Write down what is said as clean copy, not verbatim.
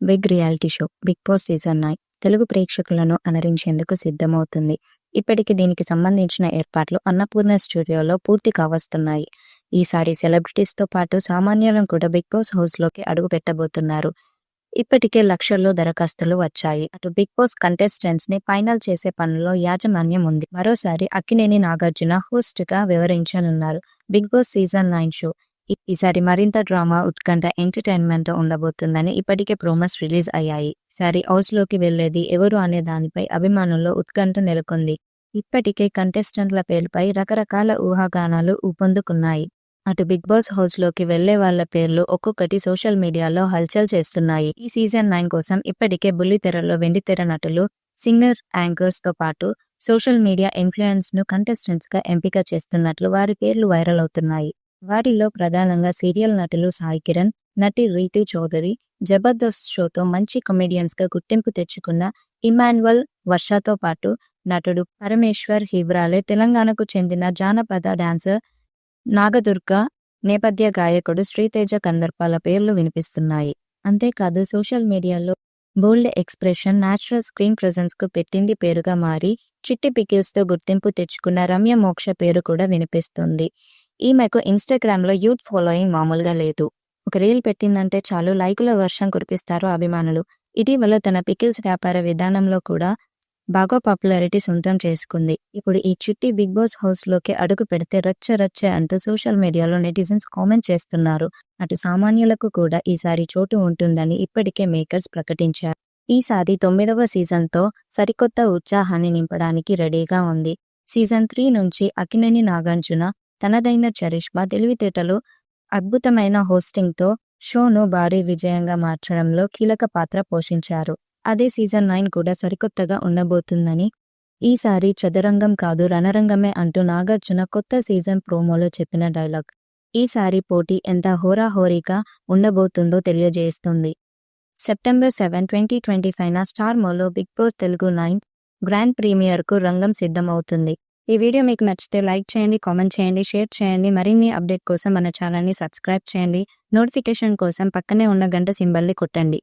Big reality show 'Bigg Boss' season 9 Telugu ప్రేక్షకులను అలరించేందుకు సిద్ధమవుతుంది. ఇప్పటికి దీనికి సంబంధించిన ఏర్పాట్లు అన్నపూర్ణ స్టూడియోలో పూర్తి కావస్తున్నాయి. ఈసారి సెలబ్రిటీస్తో పాటు సామాన్యులను కూడా బిగ్ బాస్ హౌస్లోకి అడుగు పెట్టబోతున్నారు. ఇప్పటికే లక్షల్లో దరఖాస్తులు వచ్చాయి. అటు బిగ్ బాస్ కంటెస్టెంట్స్ ని ఫైనల్ చేసే పనుల్లో యాజమాన్యం ఉంది. మరోసారి అక్కినేని నాగార్జున హోస్ట్ గా వ్యవహరించనున్నారు. బిగ్ బాస్ సీజన్ 9 షో ఈసారి మరింత డ్రామా, ఉత్కంఠ, ఎంటర్టైన్మెంట్ ఉండబోతుందని ఇప్పటికే ప్రోమోస్ రిలీజ్ అయ్యాయి. ఈసారి హౌస్ లోకి వెళ్లేది ఎవరు అనే దానిపై అభిమానుల్లో ఉత్కంఠ నెలకొంది. ఇప్పటికే కంటెస్టెంట్ల పేర్లపై రకరకాల ఊహాగానాలు ఊపందుకున్నాయి. అటు బిగ్ బాస్ హౌస్ లోకి వెళ్లే వాళ్ల పేర్లు ఒక్కొక్కటి సోషల్ మీడియాలో హల్చల్ చేస్తున్నాయి. ఈ సీజన్ 9 కోసం ఇప్పటికే బుల్లితెరలో వెండితెర నటులు, సింగర్, యాంకర్స్ తో పాటు సోషల్ మీడియా ఇన్ఫ్లుయెన్స్ ను కంటెస్టెంట్స్ గా ఎంపిక చేస్తున్నట్లు వారి పేర్లు వైరల్ అవుతున్నాయి. వారిలో ప్రధానంగా సీరియల్ నటులు సాయి కిరణ్, నటి రీతు చౌదరి, జబర్దస్త్ షోతో మంచి కమెడియన్స్ గా గుర్తింపు తెచ్చుకున్న ఇమాన్యువల్, వర్షతో పాటు నటుడు పరమేశ్వర్ హివ్రాలే, తెలంగాణకు చెందిన జానపద డాన్సర్ నాగదుర్గ, నేపథ్య గాయకుడు శ్రీతేజ కందర్పాల పేర్లు వినిపిస్తున్నాయి. అంతేకాదు సోషల్ మీడియాలో బోల్డ్ ఎక్స్ప్రెషన్, న్యాచురల్ స్క్రీన్ ప్రెజెన్స్ కు పెట్టింది పేరుగా మారి చిట్టి పికిల్స్ తో గుర్తింపు తెచ్చుకున్న రమ్య మోక్ష పేరు కూడా వినిపిస్తుంది. ఈమెకు ఇన్స్టాగ్రామ్ లో యూత్ ఫాలోయింగ్ మామూలుగా లేదు. ఒక రీల్ పెట్టిందంటే చాలు లైకుల వర్షం కురిపిస్తారు అభిమానులు. ఇటీవల తన పికిల్స్ వ్యాపార విధానంలో కూడా బాగా పాపులారిటీ సొంతం చేసుకుంది. ఇప్పుడు ఈ చిట్టి బిగ్ బాస్ హౌస్ లోకి అడుగు పెడితే రచ్చ రచ్చ అంటూ సోషల్ మీడియాలో నెటిజన్స్ కామెంట్ చేస్తున్నారు. అటు సామాన్యులకు కూడా ఈసారి చోటు ఉంటుందని ఇప్పటికే మేకర్స్ ప్రకటించారు. ఈసారి 9వ సీజన్తో సరికొత్త ఉత్సాహాన్ని నింపడానికి రెడీగా ఉంది. సీజన్ 3 నుంచి అక్కినేని నాగార్జున తనదైన చరిష్మా, తెలివితేటలు, అద్భుతమైన హోస్టింగ్తో షోను భారీ విజయంగా మార్చడంలో కీలక పాత్ర పోషించారు. అదే సీజన్ 9 కూడా సరికొత్తగా ఉండబోతుందని, ఈసారి చదరంగం కాదు రణరంగమే అంటూ నాగార్జున కొత్త సీజన్ ప్రోమోలో చెప్పిన డైలాగ్ ఈసారి పోటీ ఎంత హోరాహోరీగా ఉండబోతుందో తెలియజేస్తుంది. సెప్టెంబర్ 7, 2025 స్టార్ మాలో బిగ్ బాస్ తెలుగు 9 గ్రాండ్ ప్రీమియర్కు రంగం సిద్ధమవుతుంది. ఈ వీడియో మీకు నచ్చితే లైక్ చేయండి, కామెంట్ చేయండి, షేర్ చేయండి. మరిన్ని అప్డేట్ కోసం మన ఛానల్ని సబ్స్క్రైబ్ చేయండి. నోటిఫికేషన్ కోసం పక్కనే ఉన్న గంట సింబల్ని కొట్టండి.